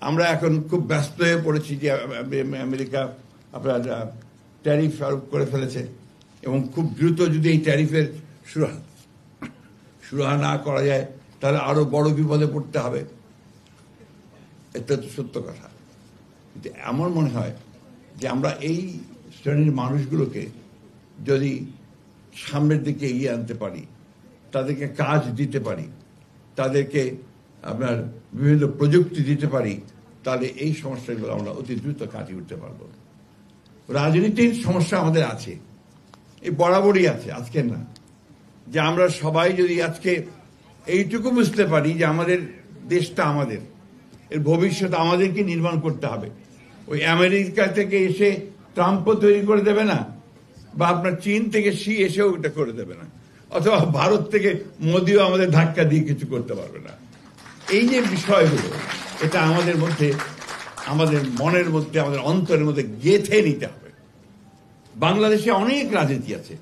আমরা এখন খুব ব্যস্ত হয়ে পড়েছি যে আমেরিকা আপনার ট্যারিফ আরোপ করে ফেলেছে এবং খুব দ্রুত যদি এই ট্যারিফের সুরাহা না করা যায় তাহলে আরো বড় বিপদে পড়তে হবে। এটা তো সত্য কথা। কিন্তু আমার মনে হয় যে আমরা এই শ্রেণীর মানুষগুলোকে যদি সামনের দিকে এগিয়ে আনতে পারি, তাদেরকে কাজ দিতে পারি, তাদেরকে আপনার বিভিন্ন প্রযুক্তি দিতে পারি, তাহলে এই সমস্যাগুলো আমরা অতি দ্রুত কাটিয়ে উঠতে পারবো। রাজনীতির সমস্যা আমাদের আছে, এই বরাবরই আছে, আজকের না। যে আমরা সবাই যদি আজকে এইটুকু বুঝতে পারি যে আমাদের দেশটা আমাদের, এর ভবিষ্যৎ আমাদেরকে নির্মাণ করতে হবে। ওই আমেরিকা থেকে এসে ট্রাম্পও তৈরি করে দেবে না, বা আপনার চীন থেকে শি এসেও এটা করে দেবে না, অথবা ভারত থেকে মোদিও আমাদের ধাক্কা দিয়ে কিছু করতে পারবে না। এই যে বিষয়গুলো, এটা আমাদের মধ্যে, আমাদের মনের মধ্যে, আমাদের অন্তরের মধ্যে গেঁথে নিতে হবে। বাংলাদেশে অনেক রাজনীতি আছে,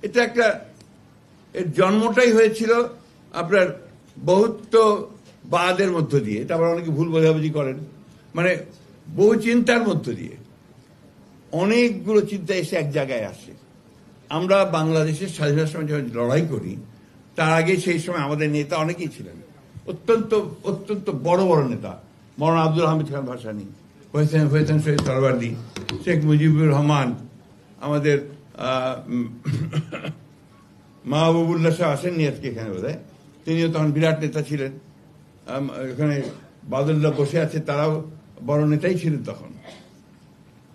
এটা একটা, এর জন্মটাই হয়েছিল আপনার বহুত্ববাদের মধ্য দিয়ে। এটা আবার অনেকে ভুল বোঝাবুঝি করেন, মানে বহু চিন্তার মধ্য দিয়ে অনেকগুলো চিন্তা এসে এক জায়গায় আসে। আমরা বাংলাদেশের স্বাধীনতার সময় যখন লড়াই করি, তার আগে সেই সময় আমাদের নেতা অনেকেই ছিলেন, অত্যন্ত অত্যন্ত বড় বড় নেতা। মৌলানা আব্দুল হামিদ খান ভাসানী, হোসেন শহীদ সরওয়ার্দী, শেখ মুজিবুর রহমান, আমাদের মাহবুবুল্লাহ শাহ আসেননি আজকে এখানে বোধহয়, তিনিও তখন বিরাট নেতা ছিলেন। এখানে বাদুল্লাহ বসে আছে, তারাও বড় নেতাই ছিলেন তখন।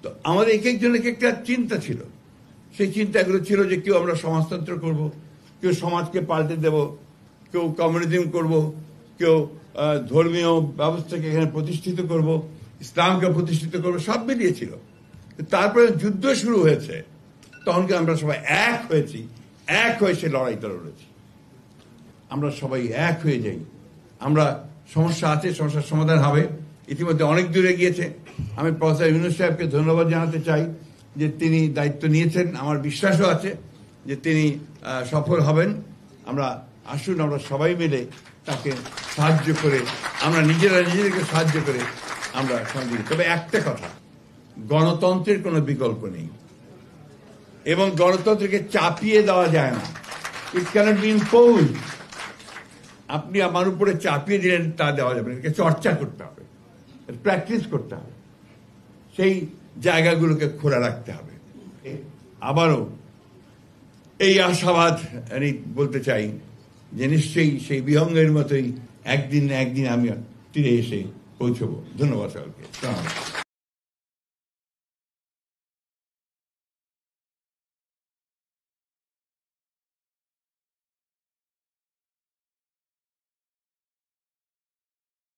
তো আমাদের এক একজন এক একটা চিন্তা ছিল। সেই চিন্তাগুলো ছিল যে কেউ আমরা সমাজতন্ত্র করব, কেউ সমাজকে পাল্টে দেব, কেউ কমিউনিজম করব, কেউ ধর্মীয় ব্যবস্থাকে এখানে প্রতিষ্ঠিত করব, ইসলামকে প্রতিষ্ঠিত করব, সব মিলিয়েছিল। তারপরে যুদ্ধ শুরু হয়েছে, তখন কি আমরা সবাই এক হয়েছি, এক হয়ে সে লড়াইটা লড়েছি। আমরা সবাই এক হয়ে যাই। আমরা, সমস্যা আছে, সমস্যার সমাধান হবে, ইতিমধ্যে অনেক দূরে গিয়েছে। আমি প্রফেসর ইউনূস সাহেবকে ধন্যবাদ জানাতে চাই যে তিনি দায়িত্ব নিয়েছেন। আমার বিশ্বাসও আছে যে তিনি সফল হবেন। আমরা আসুন, আমরা সবাই মিলে তাকে সাহায্য করে, আমরা নিজেদেরকে সাহায্য করে আমরা সঙ্গে। তবে একটা কথা, গণতন্ত্রের কোনো বিকল্প নেই এবং গণতন্ত্রকে চাপিয়ে দেওয়া যায় না। ইট ক্যানট বি ইম্পোজড। আপনি আমার উপরে চাপিয়ে দিলেন তা দেওয়া যাবে না, এটাকে চর্চা করতে হবে, প্র্যাকটিস করতে হবে, সেই জায়গাগুলোকে খোলা রাখতে হবে। আবারও এই আশাবাদ আমি বলতে চাই যে নিশ্চয়ই সেই বিহঙ্গের মতোই একদিন না একদিন আমি তীরে এসে পৌঁছবো। ধন্যবাদ সকলকে।